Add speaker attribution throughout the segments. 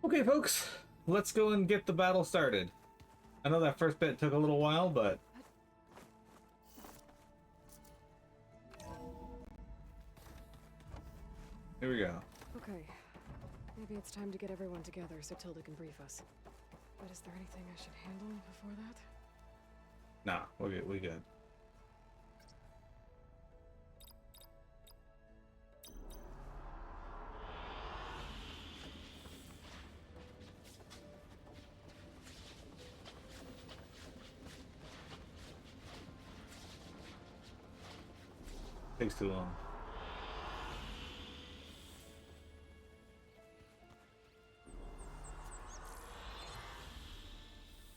Speaker 1: Okay, folks, let's go and get the battle started. I know that first bit took a little while, but... Here we go.
Speaker 2: Okay. Maybe it's time to get everyone together so Tilda can brief us. But is there anything I should handle before that?
Speaker 1: Nah, we good. Takes too long.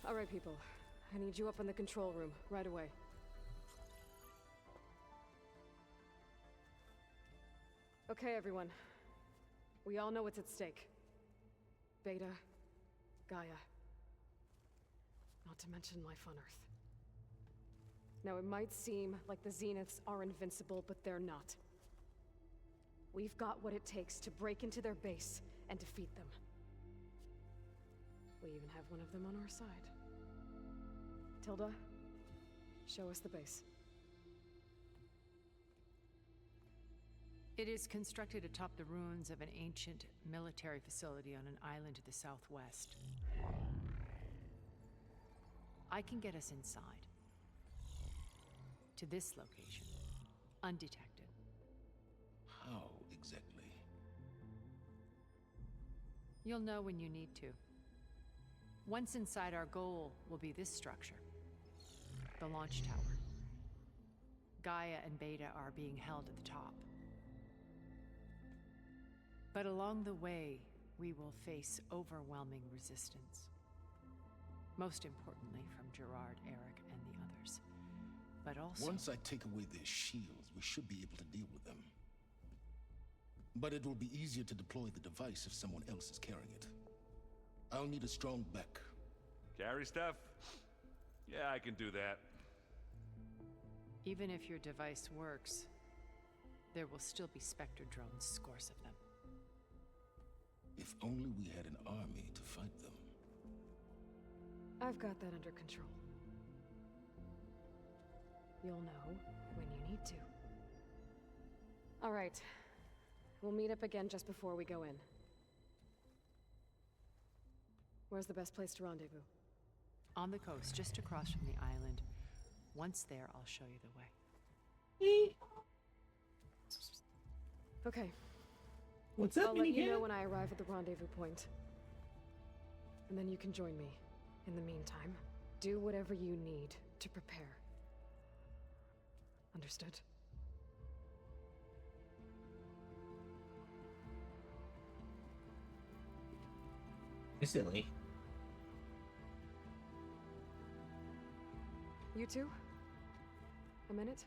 Speaker 2: All right, people. I need you up in the control room right away. Okay, everyone. We all know what's at stake. Beta, Gaia. Not to mention life on Earth. Now, it might seem like the Zeniths are invincible, but they're not. We've got what it takes to break into their base and defeat them. We even have one of them on our side. Tilda, show us the base.
Speaker 3: It is constructed atop the ruins of an ancient military facility on an island to the southwest. I can get us inside. To this location, undetected.
Speaker 4: How exactly?
Speaker 3: You'll know when you need to. Once inside, our goal will be this structure. The launch tower. Gaia and Beta are being held at the top. But along the way, we will face overwhelming resistance. Most importantly from Gerard, Eric, and the others. But also...
Speaker 4: Once I take away their shields, we should be able to deal with them. But it will be easier to deploy the device if someone else is carrying it. I'll need a strong back.
Speaker 5: Carry stuff? Yeah, I can do that.
Speaker 3: Even if your device works, there will still be Spectre drones, scores of them.
Speaker 4: If only we had an army to fight them.
Speaker 2: I've got that under control. You'll know when you need to. All right. We'll meet up again just before we go in. Where's the best place to rendezvous?
Speaker 3: On the coast, just across from the island. Once there, I'll show you the way.
Speaker 2: Okay.
Speaker 1: What's up,
Speaker 2: I'll let you
Speaker 1: minigun?
Speaker 2: know when I arrive at the rendezvous point. And then you can join me. In the meantime, do whatever you need to prepare. Understood?
Speaker 1: You're silly.
Speaker 2: You two? A minute?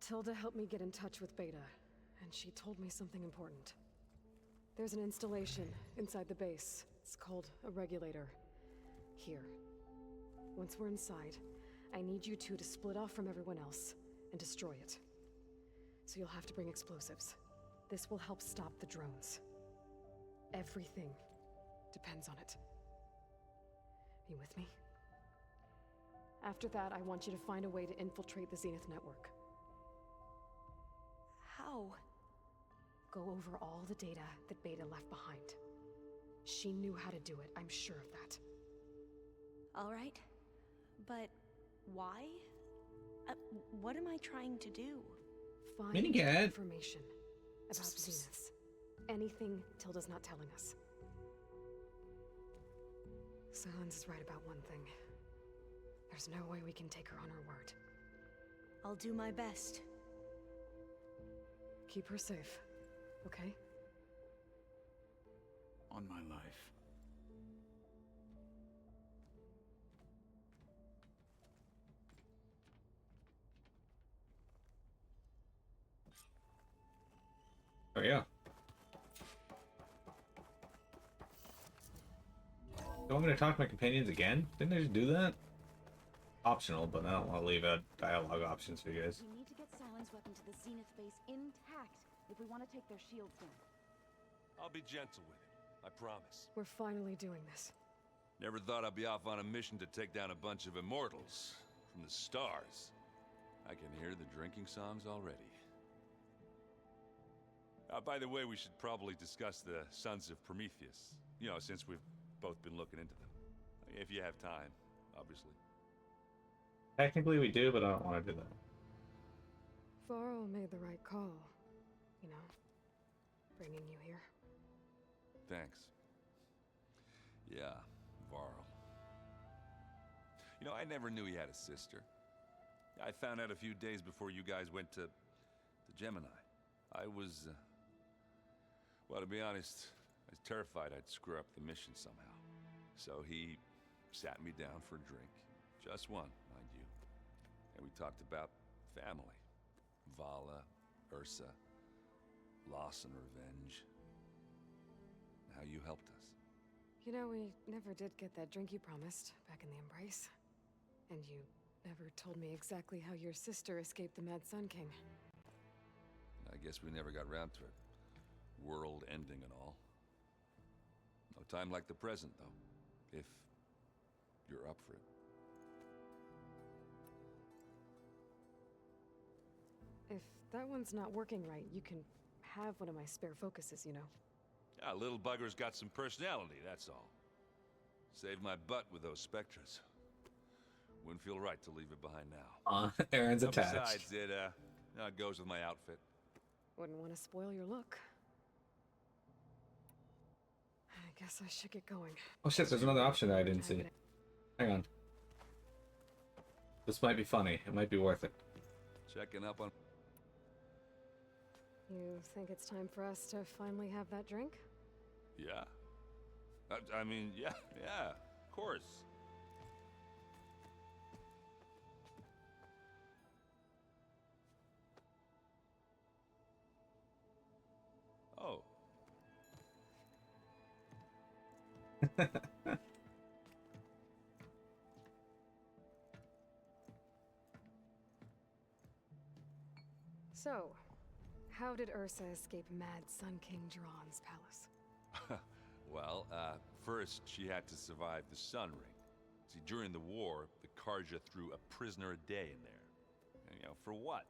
Speaker 2: Tilda helped me get in touch with Beta, and she told me something important. There's an installation inside the base. It's called a regulator. Here. Once we're inside, I need you two to split off from everyone else and destroy it. So you'll have to bring explosives. This will help stop the drones. Everything depends on it. You with me? After that, I want you to find a way to infiltrate the Zenith network.
Speaker 6: How?
Speaker 2: Go over all the data that Beta left behind. She knew how to do it, I'm sure of that.
Speaker 6: All right. But why? What am I trying to do?
Speaker 2: Find
Speaker 1: Minigun.
Speaker 2: information about Zeniths. Anything Tilda's not telling us. Silence is right about one thing. There's no way we can take her on her word.
Speaker 6: I'll do my best.
Speaker 2: Keep her safe, okay?
Speaker 7: On my life.
Speaker 1: Oh yeah. You want me to talk to my companions again? Didn't I just do that? Optional, but I don't want to leave out dialogue options for you guys.
Speaker 7: We need to get Silence Weapon to the Zenith base intact if we want to take their shields down.
Speaker 5: I'll be gentle with it, I promise.
Speaker 2: We're finally doing this.
Speaker 5: Never thought I'd be off on a mission to take down a bunch of immortals from the stars. I can hear the drinking songs already. By the way, we should probably discuss the Sons of Prometheus. You know, since we've both been looking into them. If you have time, obviously.
Speaker 1: Technically we do, but I don't want to do that.
Speaker 2: Varl made the right call. You know, bringing you here.
Speaker 5: Thanks. Yeah, Varl. You know, I never knew he had a sister. I found out a few days before you guys went to Gemini. I was, well, to be honest, I was terrified I'd screw up the mission somehow. So he sat me down for a drink. Just one, mind you. And we talked about family. Vala, Ursa, loss and revenge. How you helped us.
Speaker 2: You know, we never did get that drink you promised back in the Embrace. And you never told me exactly how your sister escaped the Mad Sun King.
Speaker 5: I guess we never got round to it. World ending and all. No time like the present, though. If you're up for it.
Speaker 2: If that one's not working right, you can have one of my spare focuses, you know.
Speaker 5: Yeah, little bugger's got some personality, that's all. Saved my butt with those specters. Wouldn't feel right to leave it behind now.
Speaker 1: Aaron's attached.
Speaker 5: Besides, it goes with my outfit.
Speaker 2: Wouldn't want to spoil your look. I guess I should get going.
Speaker 1: Oh shit, there's another option that I didn't see. Hang on. This might be funny. It might be worth it.
Speaker 5: Checking up on...
Speaker 2: You think it's time for us to finally have that drink?
Speaker 5: Yeah. I mean, yeah, of course. Oh.
Speaker 2: So, how did Ursa escape Mad Sun King Jiran's palace?
Speaker 5: Well, first she had to survive the Sun Ring. See, during the war, the Karja threw a prisoner a day in there. And, you know, for what?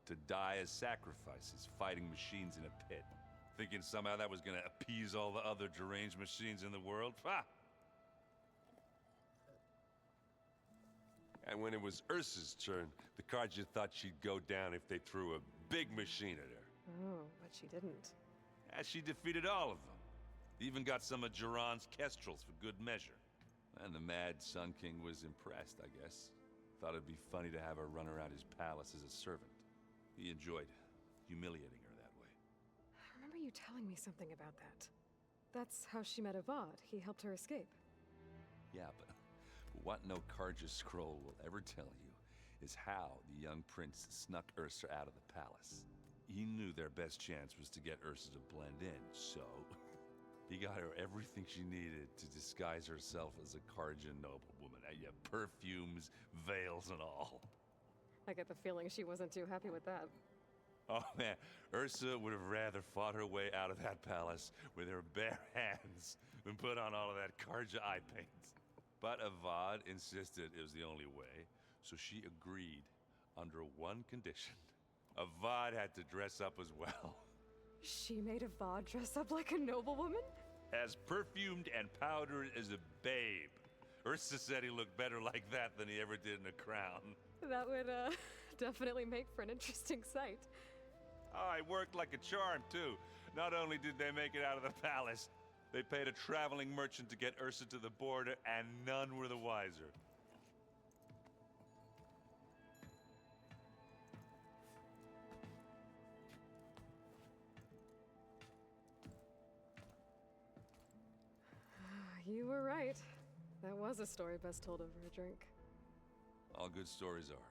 Speaker 5: To die as sacrifices, fighting machines in a pit. Thinking somehow that was gonna appease all the other deranged machines in the world? Ha! And when it was Ursa's turn, the Karja thought she'd go down if they threw a big machine at her.
Speaker 2: Oh, but she didn't.
Speaker 5: And she defeated all of them. Even got some of Jiran's kestrels for good measure. And the Mad Sun King was impressed, I guess. Thought it'd be funny to have her run around his palace as a servant. He enjoyed humiliating her that way.
Speaker 2: I remember you telling me something about that. That's how she met Avad. He helped her escape.
Speaker 5: Yeah, but what no Karja scroll will ever tell you is how the young prince snuck Ursa out of the palace. He knew their best chance was to get Ursa to blend in, so he got her everything she needed to disguise herself as a Karja noblewoman. Yeah, perfumes, veils, and all.
Speaker 2: I get the feeling she wasn't too happy with that.
Speaker 5: Oh man, Ursa would have rather fought her way out of that palace with her bare hands than put on all of that Karja eye paint. But Avad insisted it was the only way, so she agreed under one condition. Avad had to dress up as well.
Speaker 2: She made Avad dress up like a noblewoman?
Speaker 5: As perfumed and powdered as a babe. Ursa said he looked better like that than he ever did in a crown.
Speaker 2: That would, definitely make for an interesting sight.
Speaker 5: Oh, it worked like a charm, too. Not only did they make it out of the palace, they paid a traveling merchant to get Ursa to the border, and none were the wiser.
Speaker 2: You were right. That was a story best told over a drink.
Speaker 5: All good stories are.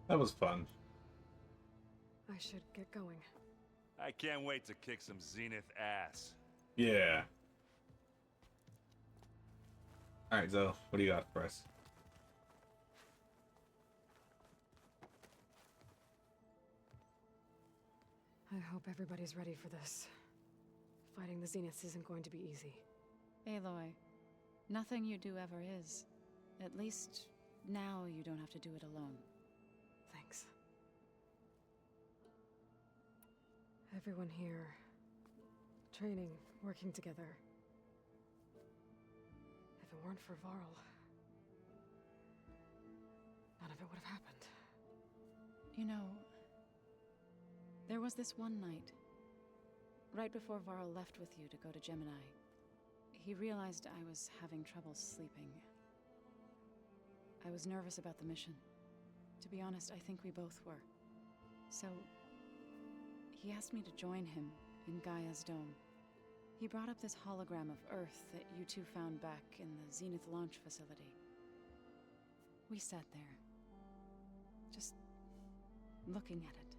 Speaker 1: That was fun.
Speaker 2: I should get going.
Speaker 5: I can't wait to kick some Zenith ass.
Speaker 1: Yeah. Alright, Zoe, what do you got for us?
Speaker 2: I hope everybody's ready for this. Fighting the Zeniths isn't going to be easy.
Speaker 8: Aloy, nothing you do ever is. At least, now you don't have to do it alone.
Speaker 2: Thanks. Everyone here... training, working together. If it weren't for Varl... none of it would have happened.
Speaker 8: You know, there was this one night, right before Varl left with you to go to Gemini. He realized I was having trouble sleeping. I was nervous about the mission. To be honest, I think we both were. So, he asked me to join him in Gaia's dome. He brought up this hologram of Earth that you two found back in the Zenith launch facility. We sat there, just looking at it.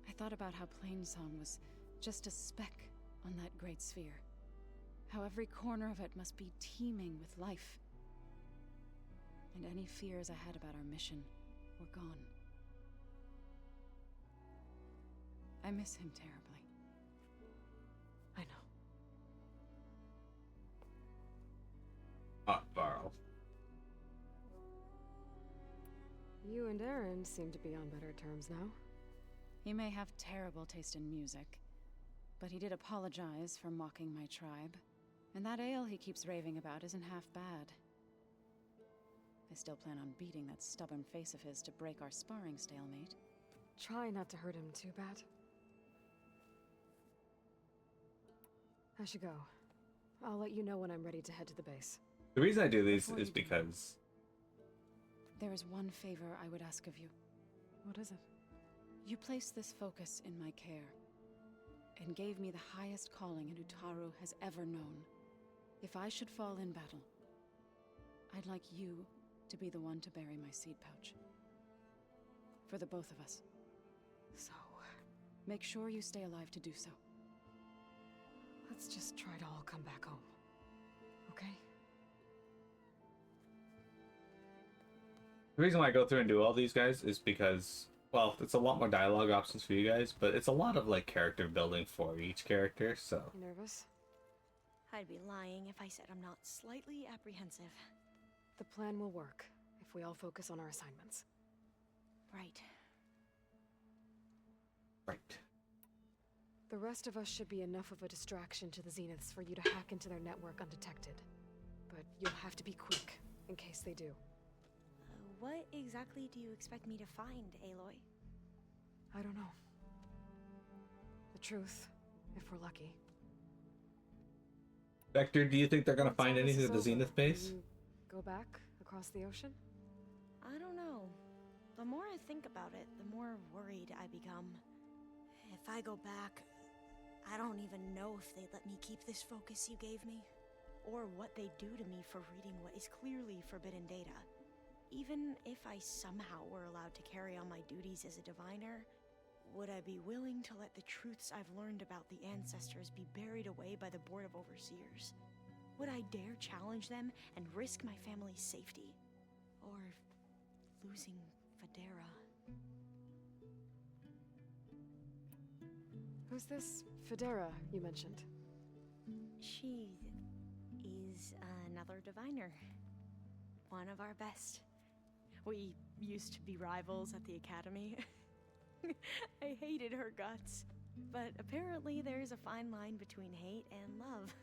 Speaker 8: I thought about how Plainsong was just a speck on that great sphere. How every corner of it must be teeming with life. And any fears I had about our mission were gone. I miss him terribly.
Speaker 2: I know.
Speaker 1: Ah, Varl.
Speaker 2: You and Aaron seem to be on better terms now.
Speaker 8: He may have terrible taste in music, but he did apologize for mocking my tribe. And that ale he keeps raving about isn't half bad. I still plan on beating that stubborn face of his to break our sparring stalemate.
Speaker 2: Try not to hurt him too bad. I should go. I'll let you know when I'm ready to head to the base.
Speaker 1: The reason I do these
Speaker 8: Before
Speaker 1: is
Speaker 8: you do,
Speaker 1: because...
Speaker 8: there is one favor I would ask of you.
Speaker 2: What is it?
Speaker 8: You placed this focus in my care, and gave me the highest calling an Utaru has ever known. If I should fall in battle, I'd like you to be the one to bury my seed pouch. For the both of us.
Speaker 2: So...
Speaker 8: make sure you stay alive to do so.
Speaker 2: let's just try to all come back home. Okay?
Speaker 1: The reason why I go through and do all these guys is because, well, it's a lot more dialogue options for you guys, but it's a lot of, like, character building for each character, so...
Speaker 2: You nervous?
Speaker 6: I'd be lying if I said I'm not slightly apprehensive.
Speaker 2: The plan will work, if we all focus on our assignments.
Speaker 6: Right.
Speaker 1: Right.
Speaker 2: The rest of us should be enough of a distraction to the Zeniths for you to hack into their network undetected. But you'll have to be quick, in case they do.
Speaker 6: What exactly do you expect me to find, Aloy?
Speaker 2: I don't know. The truth, if we're lucky.
Speaker 1: Vector, do you think they're gonna
Speaker 2: Once
Speaker 1: find
Speaker 2: all this
Speaker 1: anything
Speaker 2: is
Speaker 1: at the
Speaker 2: over,
Speaker 1: Zenith base?
Speaker 2: will you go back across the ocean?
Speaker 6: I don't know. The more I think about it, the more worried I become. If I go back, I don't even know if they'd let me keep this focus you gave me, or what they'd do to me for reading what is clearly forbidden data. Even if I somehow were allowed to carry on my duties as a diviner, would I be willing to let the truths I've learned about the ancestors be buried away by the Board of Overseers? Would I dare challenge them and risk my family's safety? Or losing Federa?
Speaker 2: Who's this Federa you mentioned?
Speaker 6: She is another diviner. One of our best. We used to be rivals at the academy. I hated her guts. But apparently there's a fine line between hate and love.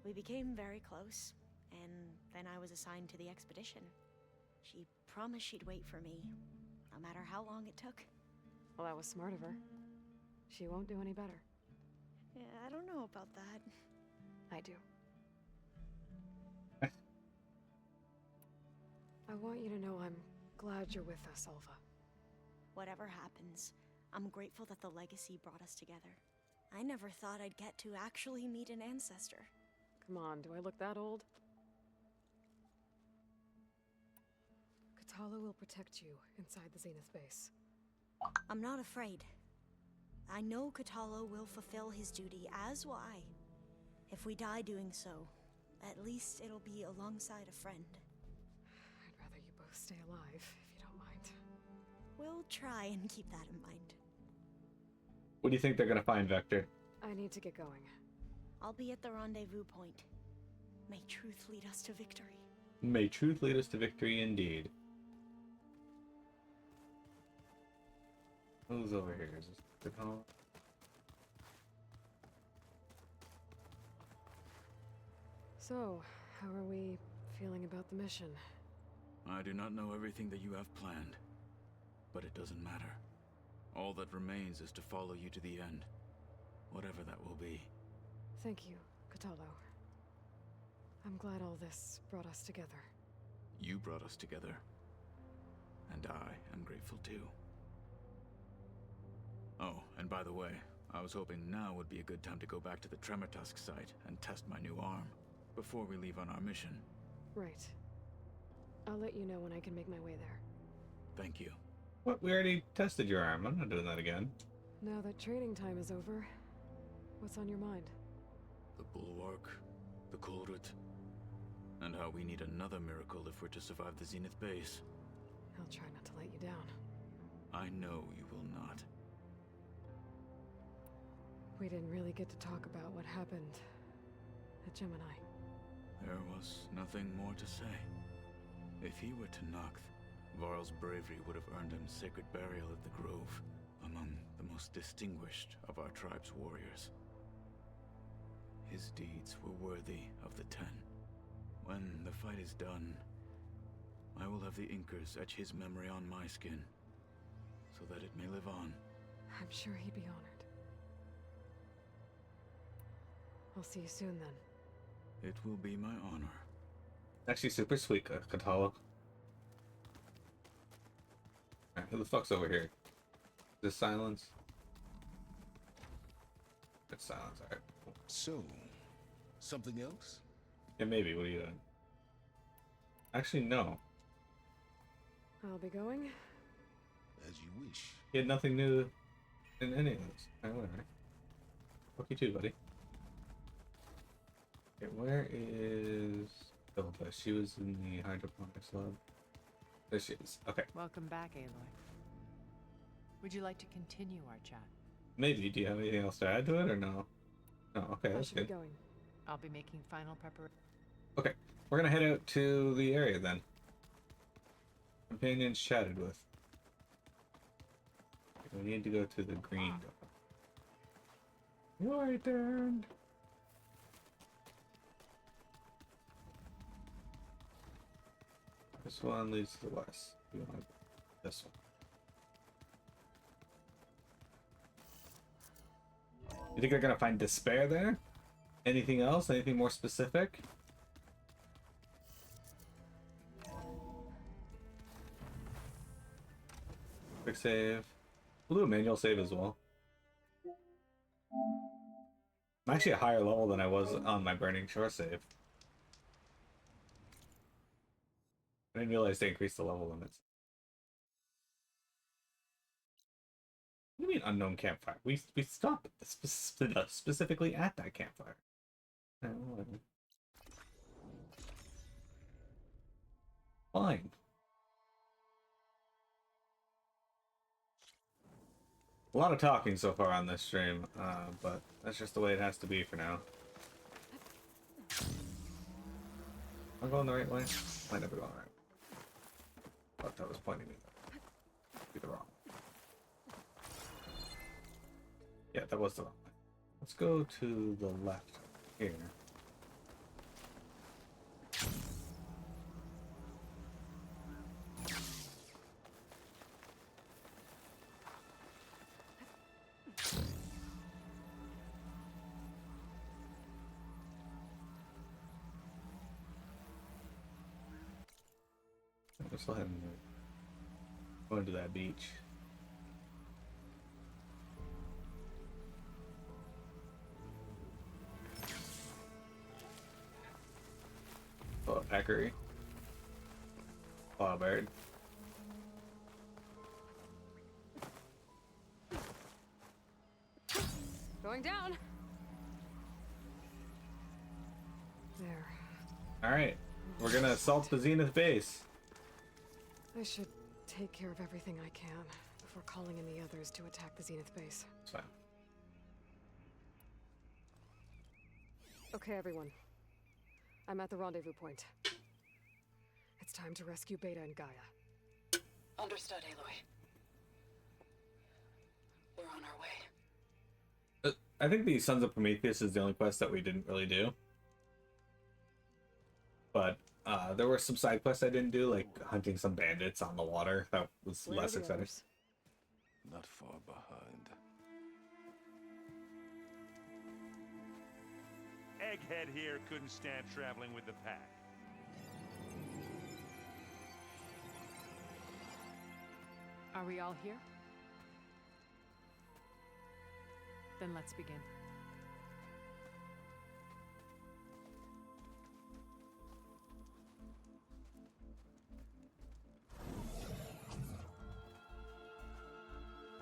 Speaker 6: We became very close, and then I was assigned to the expedition. She promised she'd wait for me, no matter how long it took.
Speaker 2: Well, that was smart of her. She won't do any better.
Speaker 6: Yeah, I don't know about that.
Speaker 2: I do. I want you to know I'm glad you're with us, Alva.
Speaker 6: Whatever happens, I'm grateful that the legacy brought us together. I never thought I'd get to actually meet an ancestor.
Speaker 2: Come on, do I look that old? Katala will protect you inside the Zenith base.
Speaker 6: I'm not afraid. I know Katala will fulfill his duty, as will I. If we die doing so, At least it'll be alongside a friend.
Speaker 2: I'd rather you both stay alive, if you don't mind.
Speaker 6: We'll try and keep that in mind.
Speaker 1: What do you think they're gonna find, Vector?
Speaker 2: I need to get going.
Speaker 6: I'll be at the rendezvous point. May truth lead us to victory.
Speaker 1: May truth lead us to victory indeed. Who's over here? Is this the hall?
Speaker 2: So, how are we feeling about the mission?
Speaker 9: I do not know everything that you have planned, but it doesn't matter. All that remains is to follow you to the end, whatever that will be.
Speaker 2: Thank you, Kotallo. I'm glad all this brought us together.
Speaker 9: You brought us together, and I am grateful too. Oh, and by the way, I was hoping now would be a good time to go back to the Tremortusk site and test my new arm, before we leave on our mission.
Speaker 2: Right. I'll let you know when I can make my way there.
Speaker 9: Thank you.
Speaker 1: What? We already tested your arm. I'm not doing that again.
Speaker 2: Now that training time is over, what's on your mind?
Speaker 9: The Bulwark, the Kulrut, and how we need another miracle if we're to survive the Zenith base.
Speaker 2: I'll try not to let you down.
Speaker 9: I know you will not.
Speaker 2: We didn't really get to talk about what happened at Gemini.
Speaker 9: There was nothing more to say. If he were to Noct, Varl's bravery would have earned him sacred burial at the Grove, among the most distinguished of our tribe's warriors. His deeds were worthy of the Ten. When the fight is done, I will have the Inkers etch his memory on my skin, so that it may live on.
Speaker 2: I'm sure he'd be honored. I'll see you soon then.
Speaker 9: It will be my honor.
Speaker 1: Actually, super sweet, Kotallo. Alright, who the fuck's over here? Is this silence? It's silence, alright.
Speaker 4: So, something else?
Speaker 1: Yeah, maybe. What are you doing? Actually, no.
Speaker 2: I'll be going.
Speaker 4: As you wish.
Speaker 1: He had nothing new in any of this. Alright, whatever. Fuck you too, buddy. Okay, where is Philippa? She was in the hydroponics lab. There she is. Okay.
Speaker 3: Welcome back, Aloy. Would you like to continue our chat?
Speaker 1: Maybe. Do you have anything else to add to it or no? No, okay,
Speaker 2: I
Speaker 1: that's
Speaker 2: should be
Speaker 1: good.
Speaker 2: going.
Speaker 3: I'll be making final preparation.
Speaker 1: Okay, we're gonna head out to the area then. Companions chatted with. We need to go to the green door. Your turn. This one leads to the west. You want this one. You think they're gonna find despair there? Anything else? Anything more specific? Quick save. We'll do a manual save as well. I'm actually a higher level than I was on my Burning Shore save. I didn't realize they increased the level limits. What do you mean unknown campfire? We stopped specifically at that campfire. Fine. A lot of talking so far on this stream, but that's just the way it has to be for now. Am I going the right way? Might never go right. Thought that was pointing me. Be the wrong way. Yeah, that was the wrong way. Let's go to the left here. Let's go ahead and go into that beach. Oh, a peccary. Clawbird.
Speaker 2: Going down! There.
Speaker 1: Alright. We're gonna assault the Zenith base.
Speaker 2: I should take care of everything I can before calling in the others to attack the Zenith base.
Speaker 1: It's fine.
Speaker 2: Okay, everyone. I'm at the rendezvous point. It's time to rescue Beta and Gaia.
Speaker 10: Understood, Aloy. We're on our way.
Speaker 1: I think the Sons of Prometheus is the only quest that we didn't really do. But there were some side quests I didn't do, like hunting some bandits on the water. That was
Speaker 2: Where are
Speaker 1: less
Speaker 2: the
Speaker 1: exciting.
Speaker 2: others?
Speaker 5: Not far behind.
Speaker 11: Egghead here couldn't stand traveling with the pack.
Speaker 3: Are we all here? Then let's begin.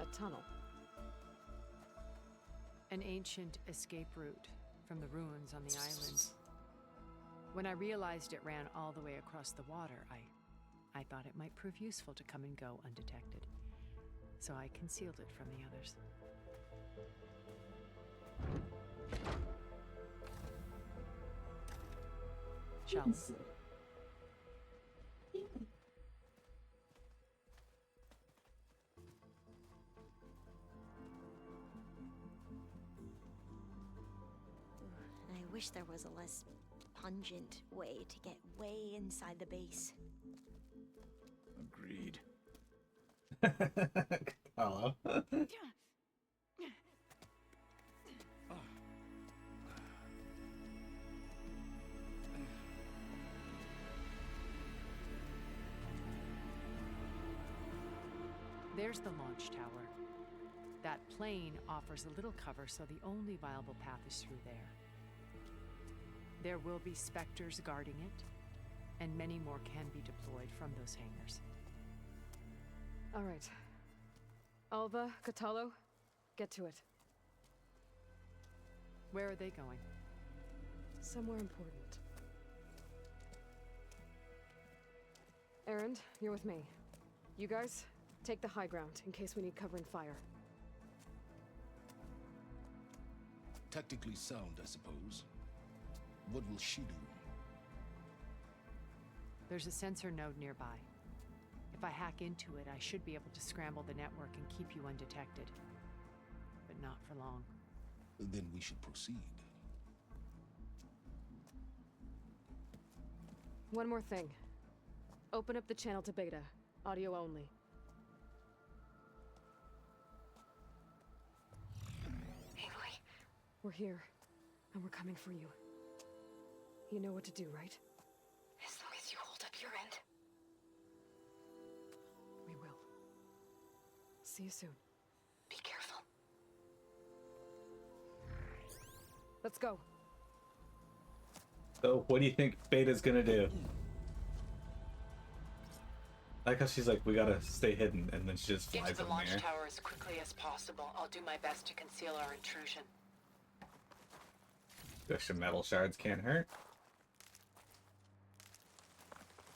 Speaker 2: A tunnel.
Speaker 3: An ancient escape route from the ruins on the island. When I realized it ran all the way across the water, I thought it might prove useful to come and go undetected. So I concealed it from the others. Shall we?
Speaker 6: I wish there was a less pungent way to get way inside the base.
Speaker 9: Agreed.
Speaker 1: Hello.
Speaker 3: There's the launch tower. That plane offers a little cover, so the only viable path is through there. There will be specters guarding it, and many more can be deployed from those hangars.
Speaker 2: All right. Alva, Catalo, get to it.
Speaker 3: Where are they going?
Speaker 2: Somewhere important. Erend, you're with me. You guys, take the high ground in case we need cover and fire.
Speaker 4: Tactically sound, I suppose. What will she do?
Speaker 3: There's a sensor node nearby. If I hack into it, I should be able to scramble the network and keep you undetected. But not for long.
Speaker 4: Then we should proceed.
Speaker 2: One more thing. Open up the channel to Beta. Audio only.
Speaker 10: Aloy,
Speaker 2: We're here, and we're coming for you. You know what to do, right?
Speaker 10: as long as you hold up your end.
Speaker 2: We will. See you soon.
Speaker 10: Be careful.
Speaker 2: Let's go.
Speaker 1: So, what do you think Beta's gonna do? I like how she's like, we gotta stay hidden, and then she just
Speaker 10: Get
Speaker 1: flies
Speaker 10: to
Speaker 1: in
Speaker 10: the launch
Speaker 1: the air.
Speaker 10: tower as quickly as possible. I'll do my best to conceal our intrusion.
Speaker 1: Extra metal shards can't hurt.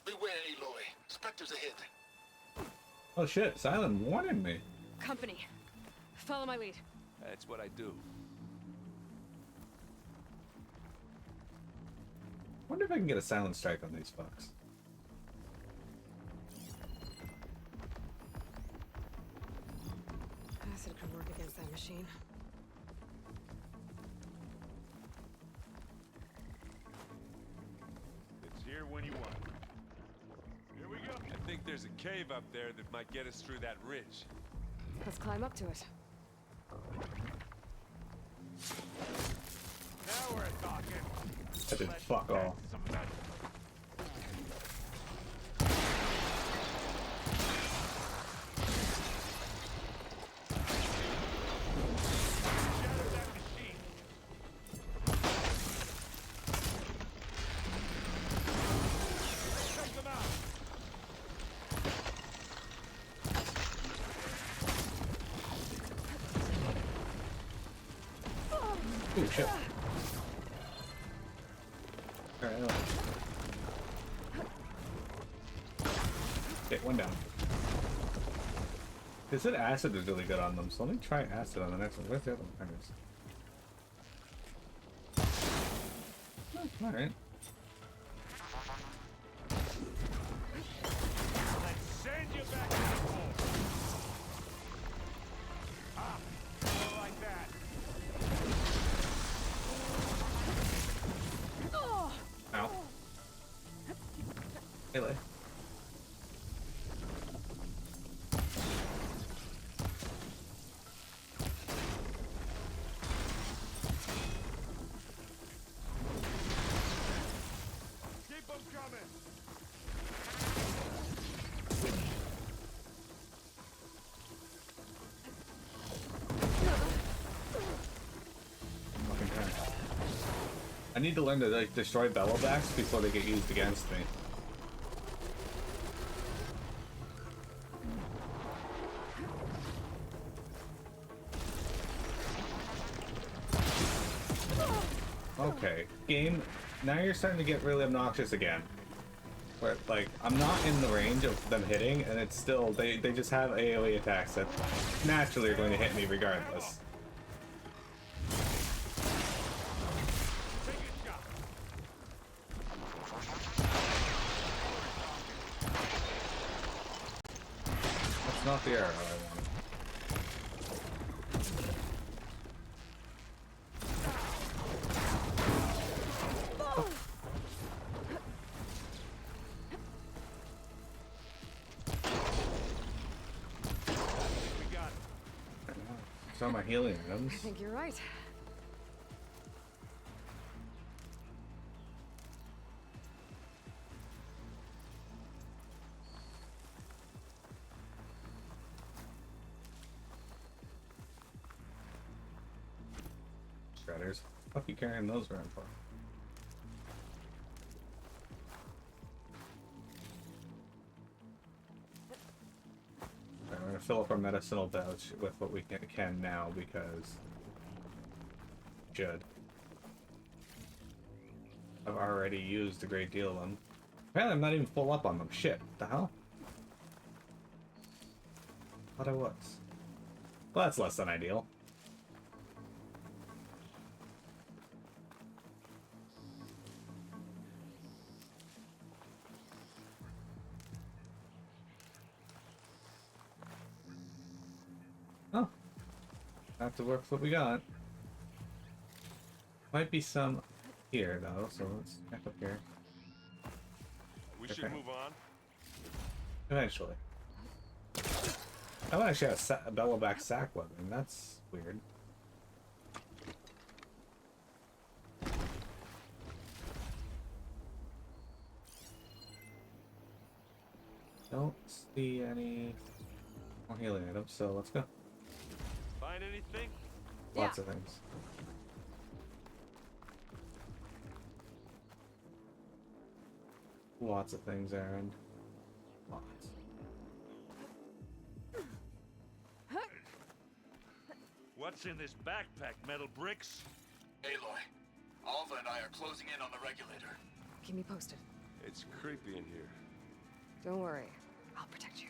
Speaker 4: Beware, Aloy. Spectres ahead.
Speaker 1: Oh shit, Silent warning me.
Speaker 2: Company. Follow my lead.
Speaker 5: That's what I do.
Speaker 1: Wonder if I can get a silent strike on these fucks.
Speaker 2: Acid could work against that machine.
Speaker 11: It's here when you want it. Here we go.
Speaker 5: I think there's a cave up there that might get us through that ridge.
Speaker 2: Let's climb up to it.
Speaker 11: Now we're talking.
Speaker 1: That did fuck all.
Speaker 11: Some metal. Shatter that machine. Check them out.
Speaker 1: Oh shit. Alright, Okay, one down. They said acid is really good on them, so let me try acid on the next one. Where's the other one? There it is. Oh, alright.
Speaker 11: Let's send you back to the hole. Ah, more like that.
Speaker 1: Ow. Melee.
Speaker 11: Keep them coming.
Speaker 1: Fucking turn. I need to learn to like destroy bellowbacks before they get used against me. Okay, game, now you're starting to get really obnoxious again. Where, like, I'm not in the range of them hitting, and it's still, they just have AoE attacks that naturally are going to hit me regardless.
Speaker 11: Take a shot.
Speaker 1: That's not the arrow I wanted.
Speaker 11: We got it.
Speaker 1: Saw my healing items.
Speaker 2: I think you're right.
Speaker 1: Shredders. Fuck you carrying those around for? Alright, we're gonna fill up our medicinal pouch with what we can now because should. I've already used a great deal of them. Apparently I'm not even full up on them. Shit. What the hell? Thought I was. Well, that's less than ideal. Oh. Have to work with what we got. Might be some here, though, so let's check up here.
Speaker 11: We should move on.
Speaker 1: Eventually. I want to actually have a bellowback sack weapon. That's weird. Don't see any more healing items, so let's go.
Speaker 11: Find anything?
Speaker 1: Lots of things. Lots of things, Aaron. Lots.
Speaker 11: What's in this backpack, metal bricks?
Speaker 12: Aloy, Alva and I are closing in on the regulator.
Speaker 2: Keep me posted.
Speaker 11: It's creepy in here.
Speaker 2: Don't worry. I'll protect you.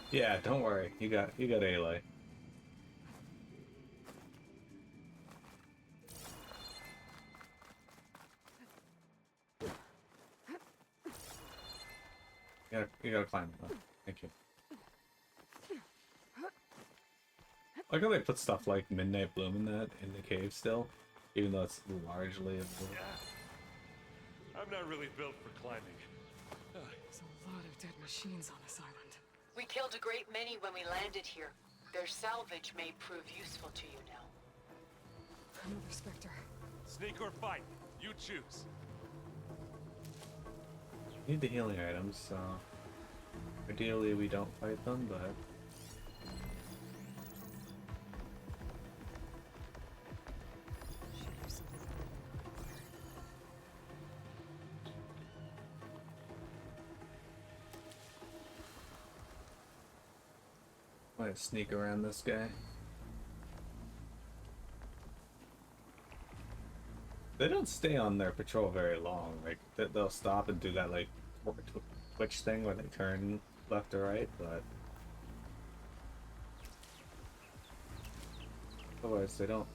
Speaker 1: Yeah, don't worry. You got Aloy. You gotta climb it though. Thank you. I like how they put stuff like Midnight Bloom in the cave still, even though it's largely a blue.
Speaker 11: I'm not really built for climbing.
Speaker 2: There's a lot of dead machines on this island.
Speaker 10: We killed a great many when we landed here. Their salvage may prove useful to you now.
Speaker 2: Another Spectre.
Speaker 11: Sneak or fight, you choose.
Speaker 1: Need the healing items, so ideally we don't fight them, but might sneak around this guy. They don't stay on their patrol very long. Like they'll stop and do that like twitch thing where they turn left or right, but otherwise they don't.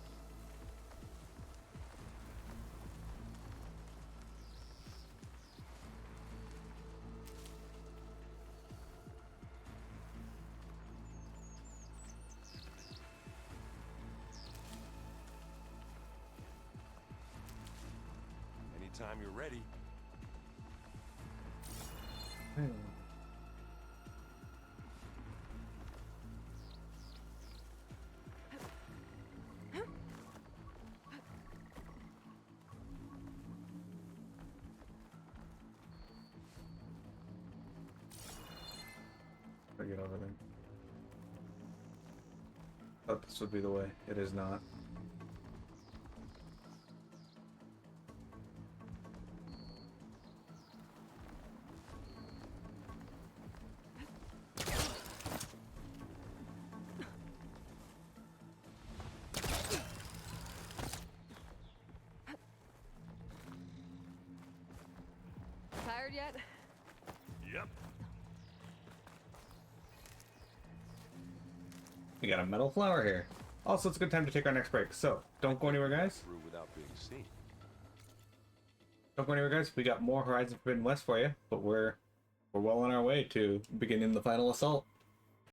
Speaker 5: Anytime you're ready.
Speaker 1: I get over there. Thought this would be the way. It is not.
Speaker 2: Tired yet?
Speaker 11: Yep.
Speaker 1: We got a metal flower here. Also, it's a good time to take our next break. So, don't go anywhere, guys.
Speaker 5: Through without being seen.
Speaker 1: Don't go anywhere, guys. We got more Horizon Forbidden West for you, but we're well on our way to beginning the final assault.